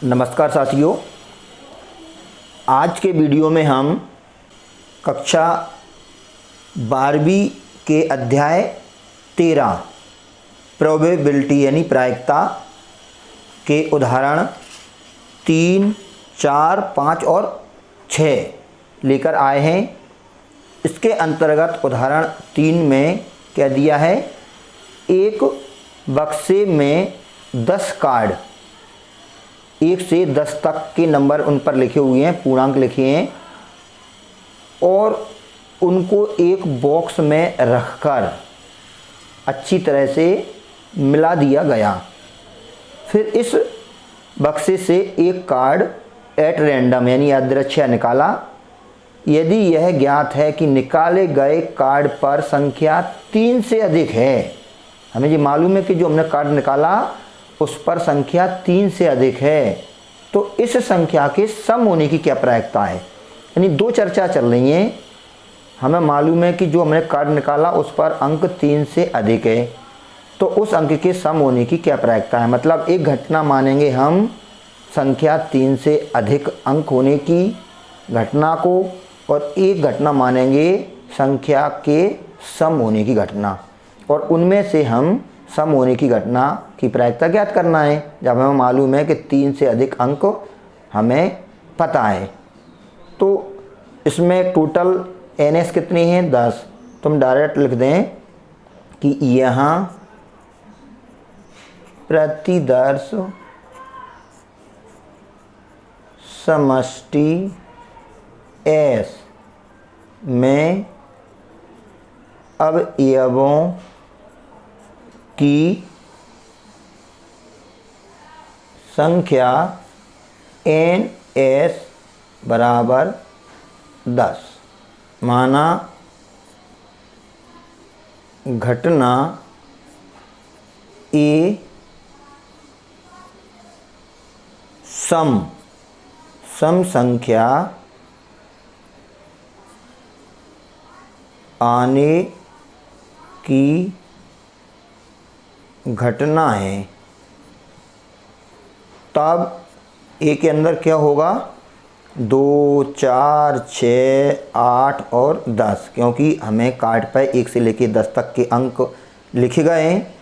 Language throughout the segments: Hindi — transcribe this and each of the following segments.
नमस्कार साथियों, आज के वीडियो में हम कक्षा 12वीं के अध्याय 13 प्रोबेबिलिटी यानी प्रायिकता के उदाहरण 3, 4, 5 और 6 लेकर आए हैं। इसके अंतर्गत उदाहरण 3 में क्या दिया है, एक बक्से में 10 कार्ड 1 से 10 तक के नंबर उन पर लिखे हुए हैं, पूर्णांक लिखे हैं और उनको एक बॉक्स में रखकर अच्छी तरह से मिला दिया गया। फिर इस बक्से से एक कार्ड एट रैंडम यानी यादृच्छिक निकाला। यदि यह ज्ञात है कि निकाले गए कार्ड पर संख्या 3 से अधिक है, हमें ये मालूम है कि जो हमने कार्ड निकाला उस पर संख्या 3 से अधिक है, तो इस संख्या के सम होने की क्या प्रायिकता है। यानी दो चर्चा चल रही हैं। हमें मालूम है कि जो हमने कार्ड निकाला उस पर अंक 3 से अधिक है, तो उस अंक के सम होने की क्या प्रायिकता है। मतलब एक घटना मानेंगे हम संख्या 3 से अधिक अंक होने की घटना को, और एक घटना मानेंगे संख्या के सम होने की घटना, और उनमें से हम सम होने की घटना की प्रायिकता ज्ञात करना है। जब हमें मालूम है कि 3 से अधिक अंक हमें पता है, तो इसमें टोटल NS कितनी है, 10। तो हम डायरेक्ट लिख दें कि यहाँ प्रतिदर्श समष्टि S में अवयवों की संख्या NS बराबर 10। माना घटना A सम संख्या आने की घटना है, तब ए के अंदर क्या होगा, 2, 4, 6, 8 और 10। क्योंकि हमें कार्ड पर 1 से लेकर 10 तक के अंक लिखे गए हैं,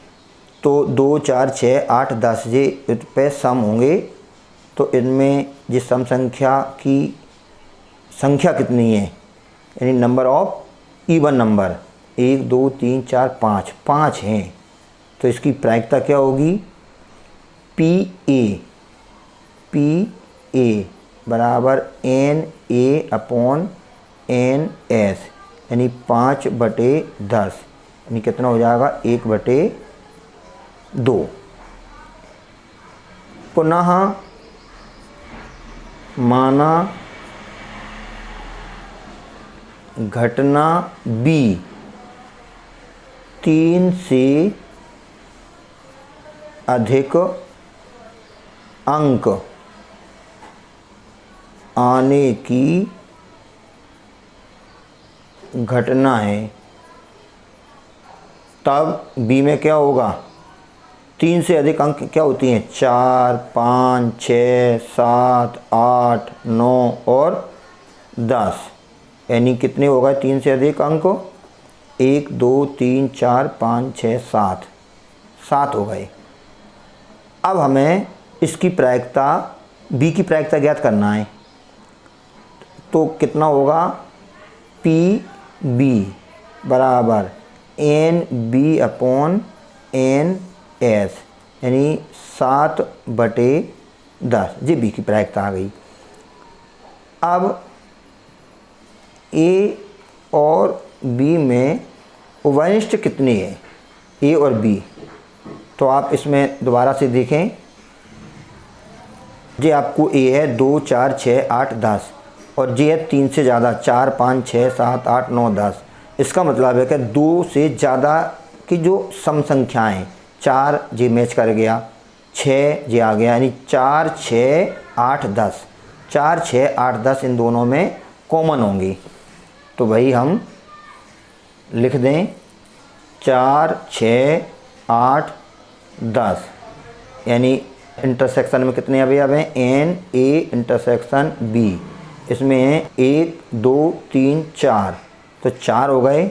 तो 2, 4, 6, 8, 10 ये इस पे सम होंगे। तो इनमें जिस सम संख्या की संख्या कितनी है, यानी नंबर ऑफ इवन नंबर 1, 2, 3, 4, 5 हैं, तो इसकी प्रायिकता क्या होगी, PA बराबर NA अपॉन NS यानी 5/10, यानी कितना हो जाएगा, 1/2। पुनः माना घटना B 3 से अधिक अंक आने की घटना है, तब B में क्या होगा, 3 से अधिक अंक क्या होती हैं, 4, 5, 6, 7, 8, 9 और 10। यानी कितने होगा 3 से अधिक अंक, 1, 2, 3, 4, 5, 6, 7 हो गए। अब हमें इसकी प्रायिकता B की प्रायिकता ज्ञात करना है, तो कितना होगा, PB बराबर NB अपॉन NS यानी 7/10। ये B की प्रायिकता आ गई। अब A और B में उभयनिष्ठ कितनी है, A और B, तो आप इसमें दोबारा से देखें। ये आपको A है 2, 4, 6, 8, 10 और J है 3 से ज़्यादा 4, 5, 6, 7, 8, 9, 10। इसका मतलब है कि 2 से ज़्यादा की जो सम संख्याएँ, 4 J मैच कर गया, 6 J आ गया, यानी 4, 6, 8, 10, 4, 6, 8, 10 इन दोनों में कॉमन होंगी। तो भाई हम लिख दें 4, 6, 8, 10 यानी इंटरसेक्शन में कितने अवयव हैं, एन ए इंटरसेक्शन बी, इसमें है 1 2 3 4, तो 4 हो गए।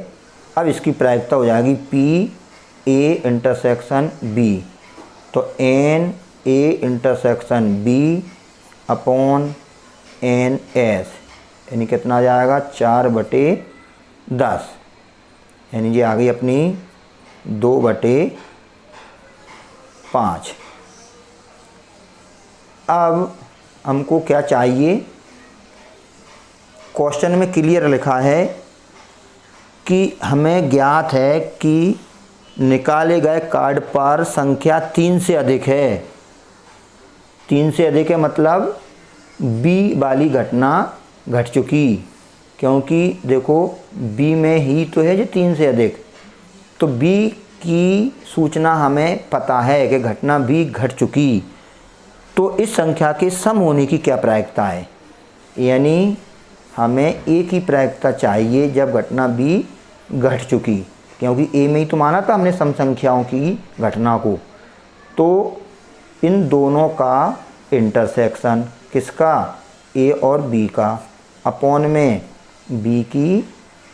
अब इसकी प्रायिकता हो जाएगी पी ए इंटरसेक्शन बी, तो n A intersection B upon N S, यानी कितना आ जाएगा 4/10, यानी ये आ गई अपनी 2/5। अब हमको क्या चाहिए, क्वेश्चन में क्लियर लिखा है कि हमें ज्ञात है कि निकाले गए कार्ड पर संख्या 3 से अधिक है। 3 से अधिक है मतलब बी वाली घटना घट चुकी, क्योंकि देखो बी में ही तो है जो 3 से अधिक, तो बी की सूचना हमें पता है कि घटना बी घट चुकी, तो इस संख्या के सम होने की क्या प्रायिकता है, यानी हमें ए की प्रायिकता चाहिए जब घटना बी घट चुकी, क्योंकि ए में ही तो माना था हमने सम संख्याओं की घटना को। तो इन दोनों का इंटरसेक्शन किसका, ए और बी का, अपॉन में बी की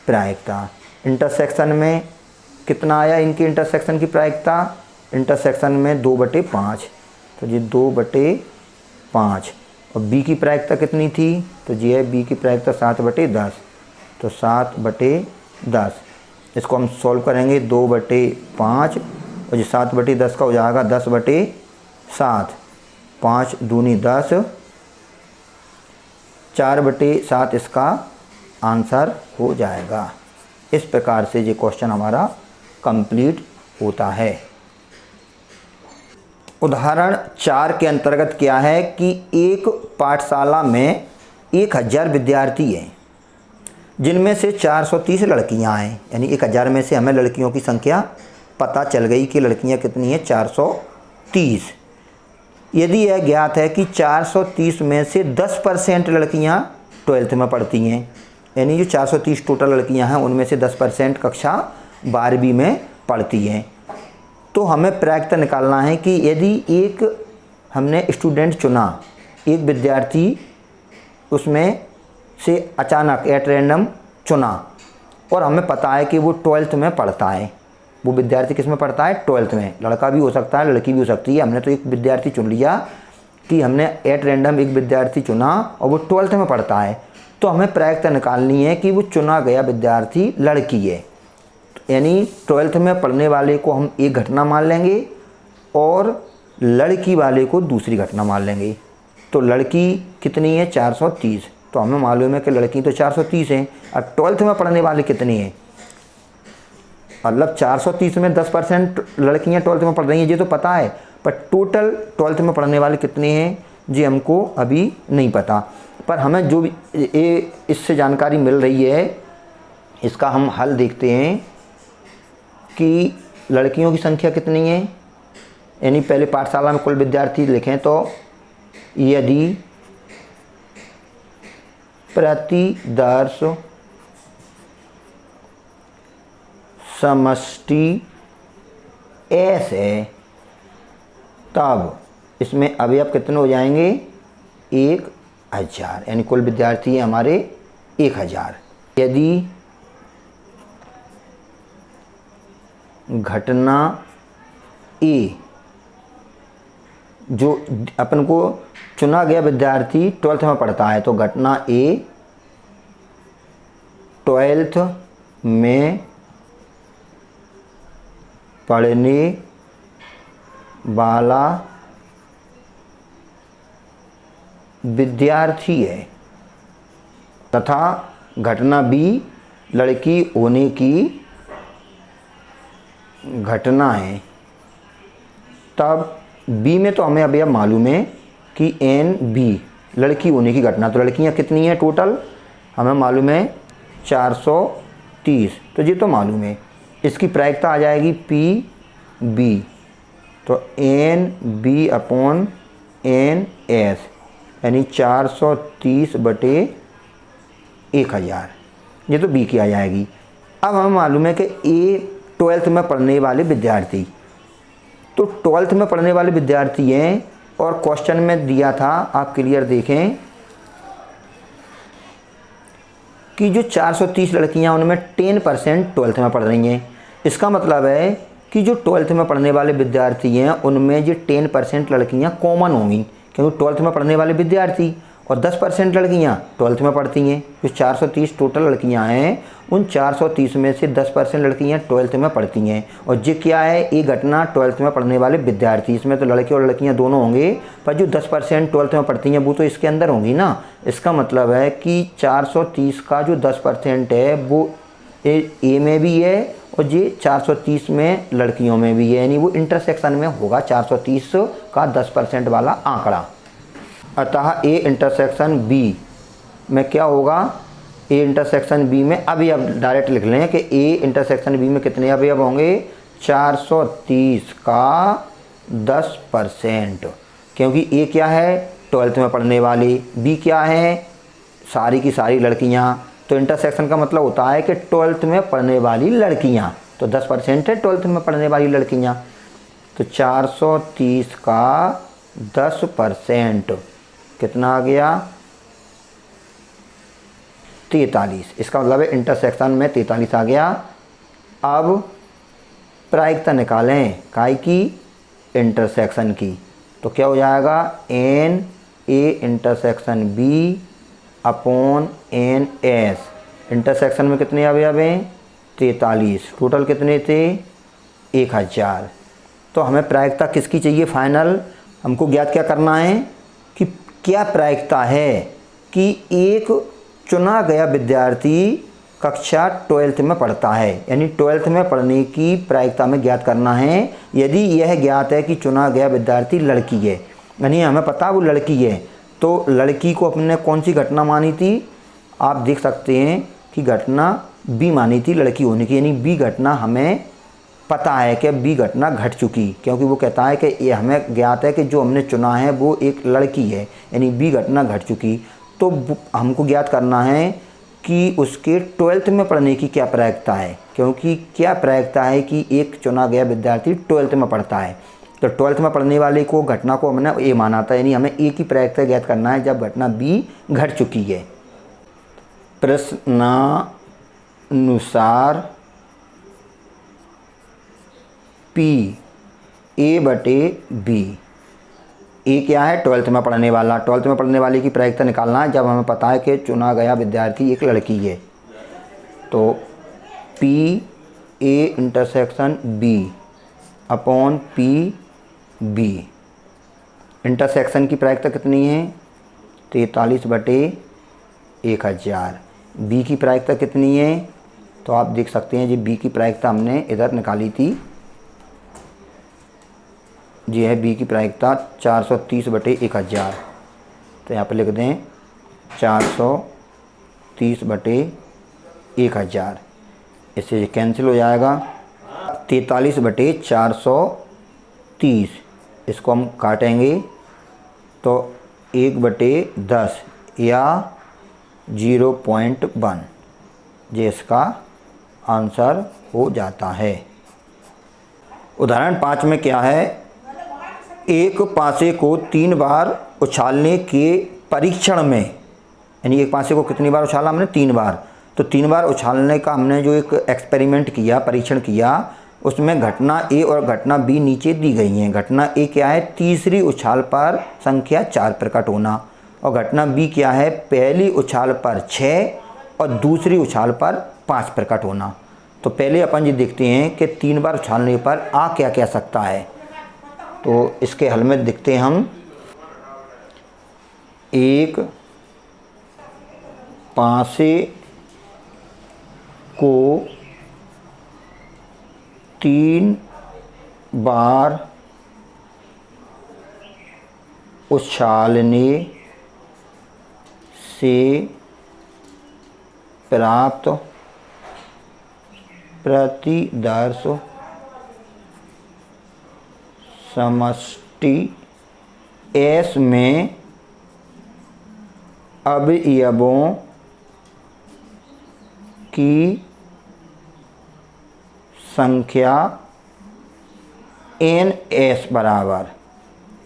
प्रायिकता। इंटरसेक्शन में कितना आया इनके इंटरसेक्शन की प्रायिकता, इंटरसेक्शन में 2/5, तो ये 2/5, और बी की प्रायिकता कितनी थी, तो ये है बी की प्रायिकता 7/10, तो 7/10। इसको हम सॉल्व करेंगे 2/5, और ये 7/10 का हो जाएगा 10/7, 5 दूनी 10, 4/7 इसका आंसर हो जाएगा। इस प्रकार से ये क्वेश्चन हमारा कंप्लीट होता है। उदाहरण 4 के अंतर्गत क्या है कि एक पाठशाला में 1000 विद्यार्थी हैं, जिनमें से 430 लड़कियां हैं, यानी 1000 में से हमें लड़कियों की संख्या पता चल गई कि लड़कियां कितनी हैं, 430। यदि यह ज्ञात है कि 430 में से 10% लड़कियां 12th में पढ़ती हैं, यानी जो 430 टोटल लड़कियां हैं उनमें से 10% कक्षा 12वीं में पढ़ती हैं, तो हमें प्रायिकता निकालना है कि यदि एक हमने स्टूडेंट चुना, एक विद्यार्थी उसमें से अचानक एट रैंडम चुना, और हमें पता है कि वो 12th में पढ़ता है, वो विद्यार्थी किस में पढ़ता है, 12th में, लड़का भी हो सकता है लड़की भी हो सकती है। हमने तो एक विद्यार्थी चुन लिया कि हमने एट रैंडम एक विद्यार्थी चुना और वो 12th में पढ़ता है, तो हमें प्रायिकता निकालनी है कि वो चुना गया विद्यार्थी लड़की है, यानी 12th में पढ़ने वाले को हम एक घटना मान लेंगे और लड़की वाले को दूसरी घटना मान लेंगे। तो लड़की कितनी है, 430, तो हमें मालूम है कि लड़की तो 430 हैं, और 12th में पढ़ने वाले कितनी हैं, मतलब 430 में 10% लड़कियां 12th में पढ़ रही हैं ये तो पता है, पर टोटल 12th में पढ़ने वाले कितने हैं जी हमको अभी नहीं पता। पर हमें जो भी इससे जानकारी मिल रही है इसका हम हल देखते हैं कि लड़कियों की संख्या कितनी है, यानी पहले पाठशाला में कुल विद्यार्थी लिखें तो यदि प्रतिदर्श समष्टि एस है, तब इसमें अवयव कितने हो जाएंगे, 1000, यानी कुल विद्यार्थी हैं हमारे 1000। यदि घटना ए, जो अपन को चुना गया विद्यार्थी 12th में पढ़ता है, तो घटना ए 12th में पढ़ने वाला विद्यार्थी है, तथा घटना बी लड़की होने की घटना है, तब बी में तो हमें अभी अब मालूम है कि एन बी लड़की होने की घटना, तो लड़कियां कितनी हैं टोटल हमें मालूम है 430, तो ये तो मालूम है। इसकी प्रायिकता आ जाएगी पी बी, तो n B upon N S, यानी 430/1000, ये तो बी की आ जाएगी। अब हमें मालूम है कि ए 12th में पढ़ने वाले विद्यार्थी, तो 12th में पढ़ने वाले विद्यार्थी हैं और क्वेश्चन में दिया था, आप क्लियर देखें कि जो 430 लड़कियां उनमें 10% 12th में पढ़ रही हैं। इसका मतलब है कि जो 12th में पढ़ने वाले विद्यार्थी हैं उनमें जो 10% लड़कियां कॉमन होंगी, क्योंकि 12th में पढ़ने वाले विद्यार्थी और 10% लड़कियां 12th में पढ़ती हैं। जो 430 टोटल लड़कियां हैं उन 430 में से 10% लड़कियां 12th में पढ़ती हैं। और ये क्या है, ये घटना 12th में पढ़ने वाले विद्यार्थी, इसमें तो लड़के और लड़कियां दोनों होंगे, पर जो 10% 12th में पढ़ती हैं वो तो इसके अंदर होंगी ना। इसका मतलब है कि 430 का जो 10% है वो ए में भी है और ये 430 में लड़कियों में भी है, यानी वो इंटरसेक्शन में होगा 430 का 10% वाला आंकड़ा। अतः ए इंटरसेक्शन बी में क्या होगा, ए इंटरसेक्शन बी में अवयव डायरेक्ट लिख लें कि ए इंटरसेक्शन बी में कितने अवयव होंगे, 430 का 10%, क्योंकि ए क्या है 12th में पढ़ने वाली, बी क्या है सारी की सारी लड़कियां, तो इंटरसेक्शन का मतलब होता है कि 12th में पढ़ने वाली लड़कियां, तो 10% है 12th में पढ़ने वाली लड़कियां, तो 430 का 10% कितना आ गया 43। इसका मतलब है इंटरसेक्शन में 43 आ गया। अब प्रायिकता निकालें काय की, इंटरसेक्शन की, तो क्या हो जाएगा N A intersection B upon N S. Intersection में कितने अवयव हैं 43, टोटल कितने थे 1000। तो हमें प्रायिकता किसकी चाहिए फाइनल, हमको ज्ञात क्या करना है कि क्या प्रायिकता है कि एक चुना गया विद्यार्थी कक्षा 12th में पढ़ता है, यानी 12th में पढ़ने की प्रायिकता में ज्ञात करना है। यदि यह ज्ञात है कि चुना गया विद्यार्थी लड़की है, यानी हमें पता वो लड़की है, तो लड़की को अपने कौन सी घटना मानी थी, आप देख सकते हैं कि घटना बी मानी थी लड़की होने की, यानी बी घटना हमें पता है कि बी घटना घट चुकी, क्योंकि वो कहता है कि ये हमें ज्ञात है कि जो हमने चुना है वो एक लड़की है, यानी बी घटना घट चुकी। तो हमको ज्ञात करना है कि उसके 12th में पढ़ने की क्या प्रायिकता है, क्योंकि क्या प्रायिकता है कि एक चुना गया विद्यार्थी 12th में पढ़ता है, तो 12th में पढ़ने वाले को घटना को हमने ए माना था, यानी हमें ए की प्रायिकता ज्ञात करना है जब घटना बी घट चुकी है। प्रश्नानुसार पी ए बटे बी, ए क्या है 12th में पढ़ने वाला, 12th में पढ़ने वाले की प्रायिकता निकालना है जब हमें पता है कि चुना गया विद्यार्थी एक लड़की है। तो P A intersection B upon P B, intersection की प्रायिकता कितनी है 43 बटे 1000। बी की प्रायिकता कितनी है, तो आप देख सकते हैं जी बी की प्रायिकता हमने इधर निकाली थी, जी है बी की प्रायिकता 430 बटे 1000, तो यहाँ पर लिख दें 430 बटे 1000, इससे कैंसिल हो जाएगा 43 बटे 430, इसको हम काटेंगे तो 1 बटे 10 या 0.1, ये इसका आंसर हो जाता है। उदाहरण 5 में क्या है, एक पासे को 3 बार उछालने के परीक्षण में, यानी एक पासे को कितनी बार उछाला हमने 3 बार, तो 3 बार उछालने का हमने जो एक एक्सपेरिमेंट किया, परीक्षण किया, उसमें घटना ए और घटना बी नीचे दी गई हैं। घटना ए क्या है तीसरी उछाल पर संख्या 4 प्रकट होना, और घटना बी क्या है पहली उछाल पर 6 और दूसरी उछाल पर 5 प्रकट होना। तो पहले अपन ये देखते हैं कि 3 बार उछालने पर आ क्या कह सकता है, तो इसके हल में देखते हैं हम। एक पासे को 3 बार उछालने से प्राप्त प्रतिदर्श समष्टि S में अवयवों की संख्या NS बराबर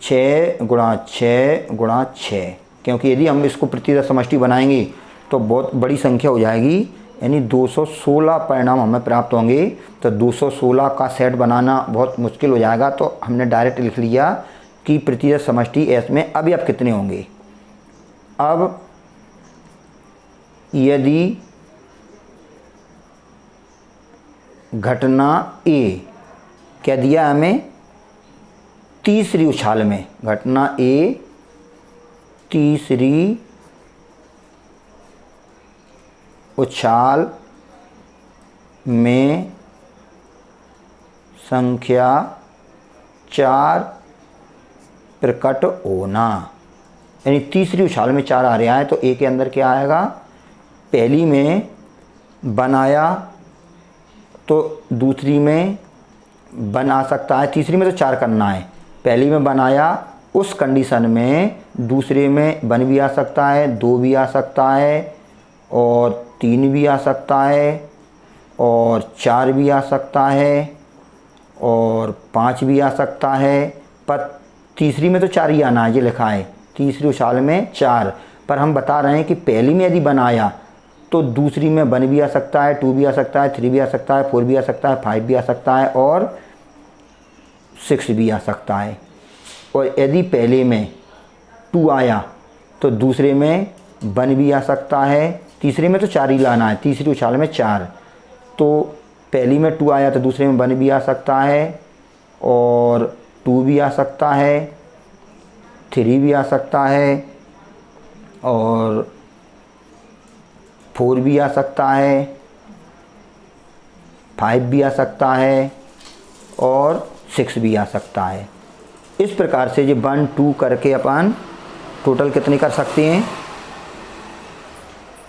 6 गुणा 6 गुणा 6, क्योंकि यदि हम इसको प्रतिशत समष्टि बनाएंगे तो बहुत बड़ी संख्या हो जाएगी, यानी 216 परिणाम हमें प्राप्त होंगे। तो 216 का सेट बनाना बहुत मुश्किल हो जाएगा, तो हमने डायरेक्ट लिख लिया कि प्रतिशत समष्टि S में अवयव कितने होंगे। अब यदि घटना A क्या दिया हमें, तीसरी उछाल में, घटना A तीसरी उछाल में संख्या 4 प्रकट होना, यानी तीसरी उछाल में 4 आ रहा है, तो A के अंदर क्या आएगा, पहली में बनाया तो दूसरी में बना सकता है, तीसरी में तो 4 करना है, पहली में बनाया उस कंडीशन में दूसरे में बन भी आ सकता है, 2 भी आ सकता है, और 3 भी आ सकता है, और 4 भी आ सकता है, और 5 भी आ सकता है। पर तीसरी में तो 4 ही आना है, ये लिखा है तीसरी उछाल में 4, पर हम बता रहे हैं कि पहली में यदि बनाया तो दूसरी में 1 भी आ सकता है, 2 भी आ सकता है, 3 भी आ सकता है, 4 भी आ सकता है, 5 भी आ सकता है, और 6 भी आ सकता है। और यदि पहले में 2 आया तो दूसरे में 1 भी आ सकता है, तीसरे में तो 4 ही लाना है, तीसरी उछाल में 4, तो पहली में 2 आया तो दूसरे में 1 भी आ सकता है, और 2 भी आ सकता है, 3 भी आ सकता है, और 4 भी आ सकता है, 5 भी आ सकता है, और 6 भी आ सकता है। इस प्रकार से जो 1 2 करके अपन टोटल कितने कर सकते हैं,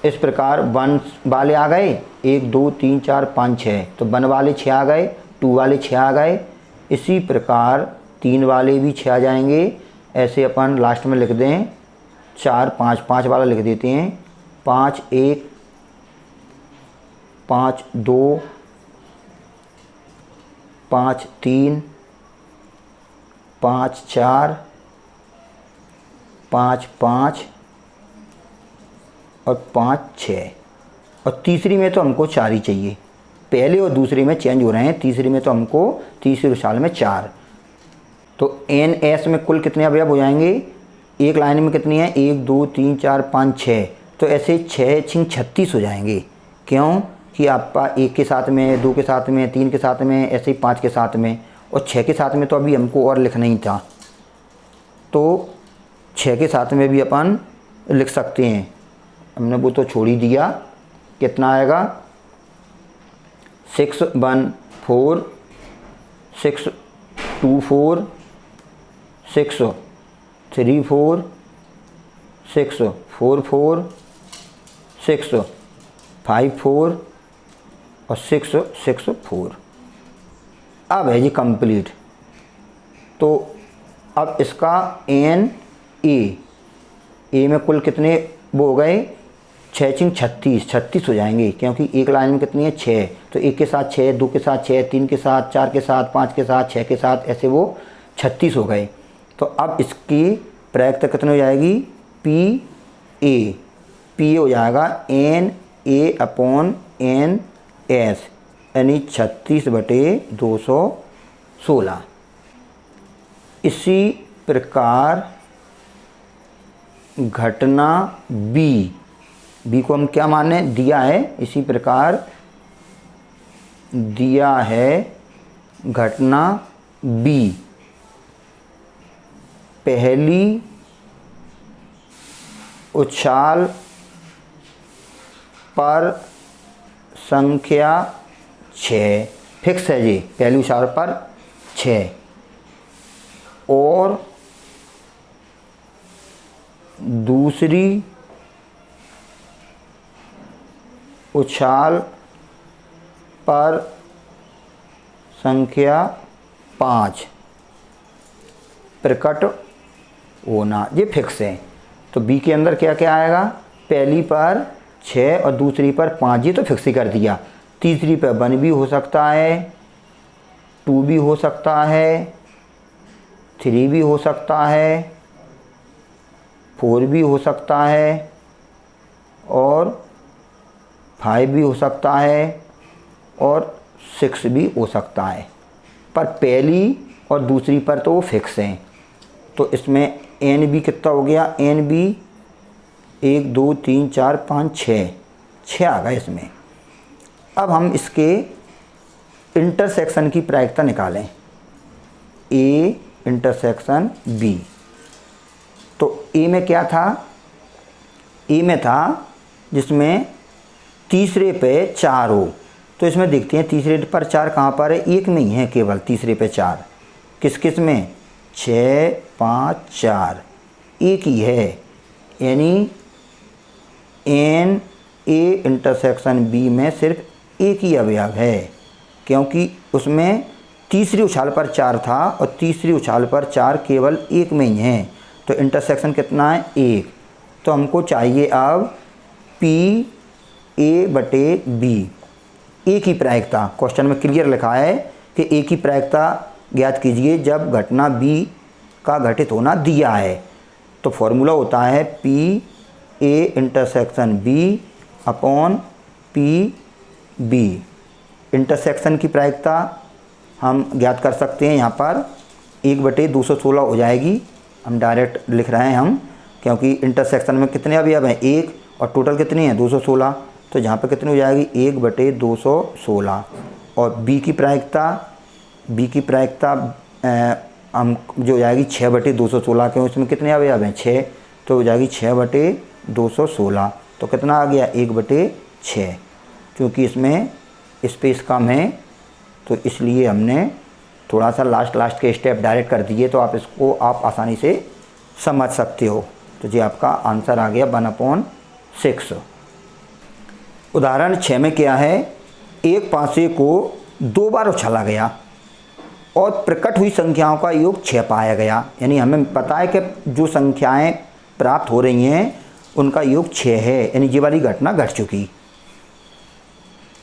इस प्रकार 1 वाले आ गए, 1 2 3 4 5 6, तो 1 वाले 6 आ गए, 2 वाले 6 आ गए, इसी प्रकार 3 वाले भी 6 आ जाएंगे। ऐसे अपन लास्ट में लिख दें 4 5 5 वाला लिख देते हैं, 5 1 5 2 5 3 5 4 5 5 और 5 6, और तीसरी में तो हमको 4 ही चाहिए, पहले और दूसरे में चेंज हो रहे हैं, तीसरी में तो हमको तीसरी उछाल में 4। तो NS में कुल कितने अवयव हो जाएंगे, एक लाइन में कितनी है, 1 2 3 4 5 6, तो ऐसे 6 6 36 हो जाएंगे। क्यों कि आपका 1 के साथ में, 2 के साथ में, 3 के साथ में, ऐसे ही 5 के साथ में, और 6 के साथ में तो अभी हमको और लिखना ही था, तो 6 के साथ में भी अपन लिख सकते हैं, हमने वो तो छोड़ ही दिया। कितना आएगा, 6 1 4 6 2 4 6 3 4 6 4 4 6 5 4 और 6 6 4। अब है जी कंप्लीट। तो अब इसका एन ए में कुल कितने वो हो गए, 6 6 36 36 हो जाएंगे, क्योंकि एक लाइन में कितनी है 6, तो 1 के साथ 6, 2 के साथ 6, 3 के साथ, 4 के साथ, 5 के साथ, 6 के साथ, ऐसे वो 36 हो गए। तो अब इसकी प्रयोक्ता कितनी हो जाएगी, पी ए हो जाएगा N A upon N S, यानी 36/216। इसी प्रकार घटना बी को हम क्या माने, दिया है, इसी प्रकार दिया है घटना बी पहली उछाल पर संख्या 6, फिक्स है जी, पहली उछाल पर 6, और दूसरी उछाल पर संख्या 5 प्रकट होना, ये फिक्स है। तो बी के अंदर क्या क्या आएगा, पहली पर 6 और दूसरी पर 5, ये तो फिक्स ही कर दिया। तीसरी पर 1 भी हो सकता है, 2 भी हो सकता है, 3 भी हो सकता है, 4 भी हो सकता है और 5 भी हो सकता है और 6 भी हो सकता है। पर पहली और दूसरी पर तो वो फिक्स हैं। तो इसमें एन बी कितना हो गया, एन बी 1 2 3 4 5 6 आ गए इसमें। अब हम इसके इंटरसेक्शन की प्रायिकता निकालें, ए इंटरसेक्शन बी। तो ए में क्या था, ए में था जिसमें तीसरे पे 4 हो। तो इसमें देखते हैं तीसरे पर 4 कहाँ पर है, एक में ही है केवल तीसरे पे 4। किस किस में, 6 5 4 एक ही है। यानी एन ए इंटरसेक्शन बी में सिर्फ एक ही अवयव है, क्योंकि उसमें तीसरी उछाल पर 4 था और तीसरी उछाल पर 4 केवल एक में ही है। तो इंटरसेक्शन कितना है, 1। तो हमको चाहिए अब पी ए बटे बी, ए की प्रायिकता। क्वेश्चन में क्लियर लिखा है कि ए की प्रायिकता ज्ञात कीजिए जब घटना बी का घटित होना दिया है। तो फॉर्मूला होता है P A intersection B upon P B. Intersection की प्रायिकता हम ज्ञात कर सकते हैं, यहाँ पर 1/216 हो जाएगी। हम डायरेक्ट लिख रहे हैं हम, क्योंकि इंटरसेक्शन में कितने अवयव हैं, 1, और टोटल कितनी है 216। तो यहाँ पर कितनी हो जाएगी 1/216। और बी की प्रायिकता हम जो हो जाएगी 6/216, क्यों इसमें कितने अवयव हैं 6, तो हो जाएगी 6/216। तो कितना आ गया 1/6, क्योंकि इसमें स्पेस कम है तो इसलिए हमने थोड़ा सा लास्ट के स्टेप डायरेक्ट कर दिए। तो आप इसको आप आसानी से समझ सकते हो। तो जी आपका आंसर आ गया 1/6। उदाहरण 6 में क्या है, एक पासे को 2 बार उछाला गया और प्रकट हुई संख्याओं का योग 6 पाया गया। यानी हमें पता है कि जो संख्याएं प्राप्त हो रही हैं उनका योग 6 है, यानी ये वाली घटना घट चुकी।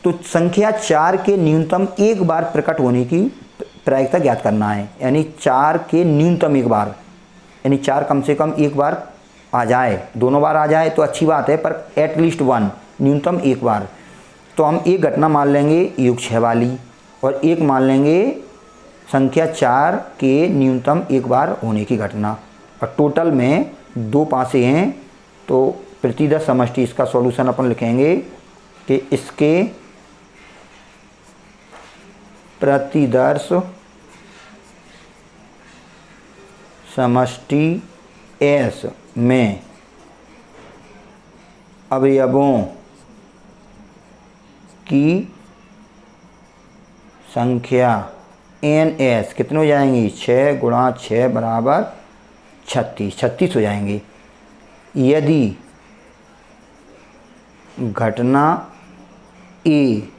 तो संख्या 4 के न्यूनतम एक बार प्रकट होने की प्रायिकता ज्ञात करना है। यानी 4 के न्यूनतम एक बार, यानी 4 कम से कम एक बार आ जाए, दोनों बार आ जाए तो अच्छी बात है, पर एटलीस्ट 1, न्यूनतम एक बार। तो हम एक घटना मान लेंगे योग 6 वाली और एक मान लेंगे संख्या 4 के न्यूनतम एक बार होने की घटना। और टोटल में 2 पासे हैं, तो प्रतिदर्श समष्टि इसका सॉल्यूशन अपन लिखेंगे कि इसके प्रतिदर्श समष्टि एस में अवयवों की संख्या एन एस कितने हो जाएंगी, 6 × 6 = 36 हो जाएंगी। यदि घटना ए,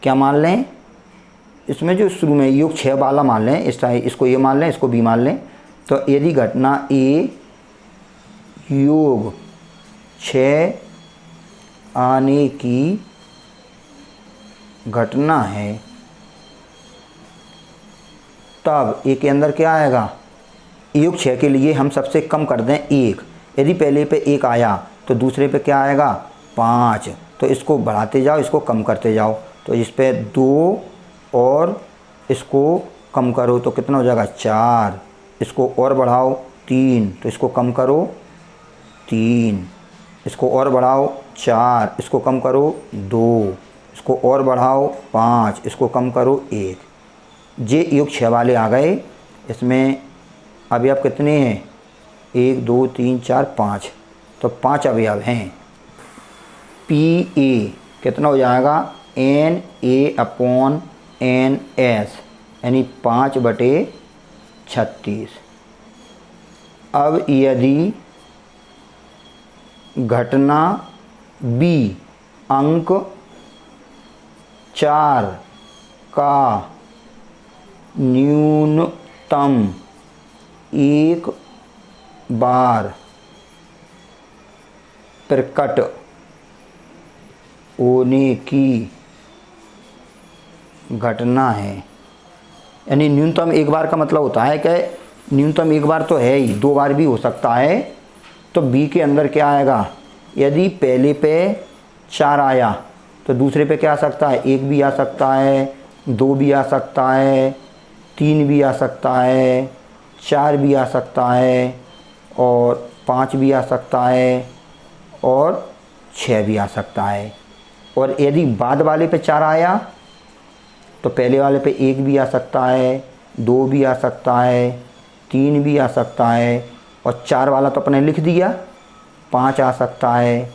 क्या मान लें, इसमें जो शुरू में योग 6 वाला मान लें, इसको ए मान लें, इसको बी मान लें। तो यदि घटना ए योग 6 आने की घटना है, तब ए के अंदर क्या आएगा, योग 6 के लिए हम सबसे कम कर दें 1। यदि पहले पे 1 आया तो दूसरे पे क्या आएगा 5। तो इसको बढ़ाते जाओ, इसको कम करते जाओ। तो इस पे 2 और इसको कम करो तो कितना हो जाएगा 4। इसको और बढ़ाओ 3, तो इसको कम करो 3। इसको और बढ़ाओ 4, इसको कम करो 2। इसको और बढ़ाओ 5, इसको कम करो 1। ये योग 6 वाले आ गए। इसमें अवयव कितने हैं, 1 2 3 4 5, तो 5 अवयव हैं। पी ए कितना हो जाएगा, N A upon N S, यानी 5/36। अब यदि घटना बी अंक 4 का न्यूनतम एक बार प्रकट होने की घटना है, यानी न्यूनतम एक बार का मतलब होता है कि न्यूनतम एक बार तो है ही, 2 बार भी हो सकता है। तो बी के अंदर क्या आएगा, यदि पहले पे 4 आया तो दूसरे पे क्या आ सकता है, 1 भी आ सकता है, 2 भी आ सकता है, 3 भी आ सकता है, 4 भी आ सकता है, और 5 भी आ सकता है, और 6 भी आ सकता है। और यदि बाद वाले पे 4 आया तो पहले वाले पे 1 भी आ सकता है, 2 भी आ सकता है, 3 भी आ सकता है, और 4 वाला तो अपने लिख दिया, 5 आ सकता है,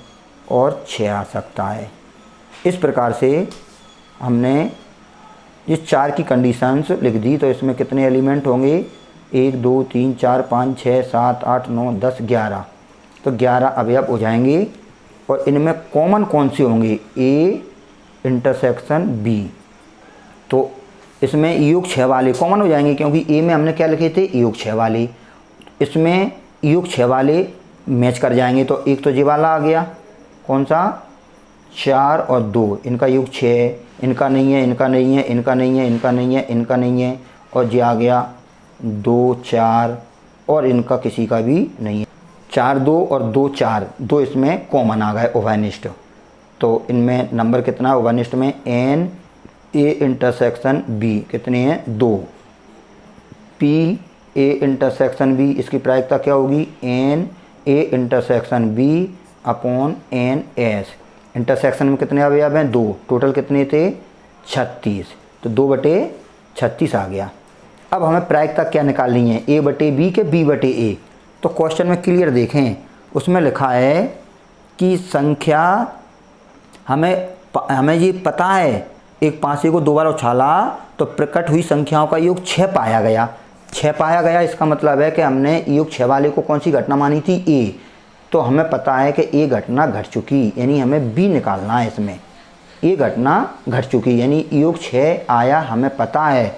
और 6 आ सकता है। इस प्रकार से हमने ये 4 की कंडीशंस लिख दी। तो इसमें कितने एलिमेंट होंगे, 1 2 3 4 5 6 7 8 9 10 11। तो 11 अवयव हो जाएंगे। और इनमें कॉमन कौन से होंगे, ए इंटरसेक्शन बी। तो इसमें योग 6 वाले कॉमन हो जाएंगे, क्योंकि ए में हमने क्या लिखे थे, योग 6 वाले। इसमें योग 6 वाले मैच कर जाएंगे। तो एक तो ये वाला आ गया, कौन सा, 4 और 2, इनका योग 6, इनका नहीं है, इनका नहीं है, इनका नहीं है, इनका नहीं है, इनका नहीं है। और ये आ गया 2 4, और इनका किसी का भी नहीं है। 4 2 और 2 4, 2 इसमें कॉमन आ गए उभयनिष्ठ। तो इनमें नंबर कितना है उभयनिष्ठ में, एन ए इंटरसेक्शन बी कितने हैं, 2। पी ए इंटरसेक्शन बी, इसकी प्रायिकता क्या होगी, N A intersection B upon N S. Intersection में कितने अवयव हैं, 2, टोटल कितने थे, 36। तो 2/36 आ गया। अब हमें प्रायिकता क्या निकालनी है, A/B के B/A। तो क्वेश्चन में क्लियर देखें, उसमें लिखा है कि संख्या हमें ये पता है, एक पासे को 2 बार उछाला तो प्रकट हुई संख्याओं का योग 6 पाया गया। 6 पाया गया, इसका मतलब है कि हमने योग 6 वाले को कौन सी घटना मानी थी, ए। तो हमें पता है कि ए घटना घट चुकी, यानी हमें बी निकालना है। इसमें ए घटना घट चुकी, यानी योग 6 आया, हमें पता है।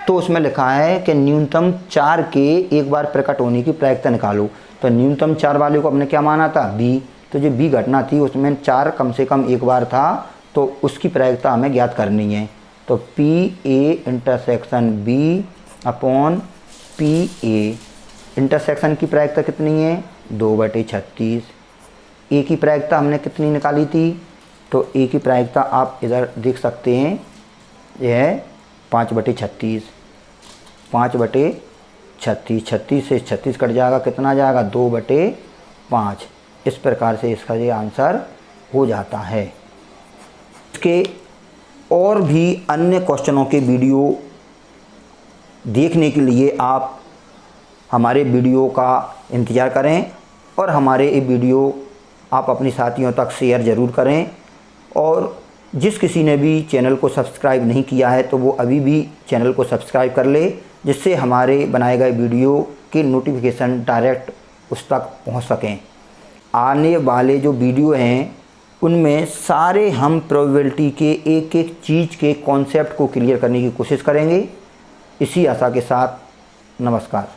तो उसमें लिखा है कि न्यूनतम 4 के एक बार प्रकट होने की प्रायिकता निकालो। तो न्यूनतम 4 वाले को हमने क्या माना था, बी। तो जो बी घटना थी उसमें 4 कम से कम एक बार था, तो उसकी प्रायिकता हमें ज्ञात करनी है। तो P A intersection B upon P A. Intersection की प्रायिकता कितनी है, 2/36। ए की प्रायिकता हमने कितनी निकाली थी, तो ए की प्रायिकता आप इधर देख सकते हैं, यह है 5/36। 5/36, 36 से 36 कट जाएगा, कितना जाएगा, 2/5। इस प्रकार से इसका ये आंसर हो जाता है। इसके और भी अन्य क्वेश्चनों के वीडियो देखने के लिए आप हमारे वीडियो का इंतज़ार करें, और हमारे ये वीडियो आप अपने साथियों तक शेयर ज़रूर करें। और जिस किसी ने भी चैनल को सब्सक्राइब नहीं किया है तो वो अभी भी चैनल को सब्सक्राइब कर ले, जिससे हमारे बनाए गए वीडियो के नोटिफिकेशन डायरेक्ट उस तक पहुंच सकें। आने वाले जो वीडियो हैं उनमें सारे हम प्रोबेबिलिटी के एक एक चीज़ के कॉन्सेप्ट को क्लियर करने की कोशिश करेंगे। इसी आशा के साथ नमस्कार।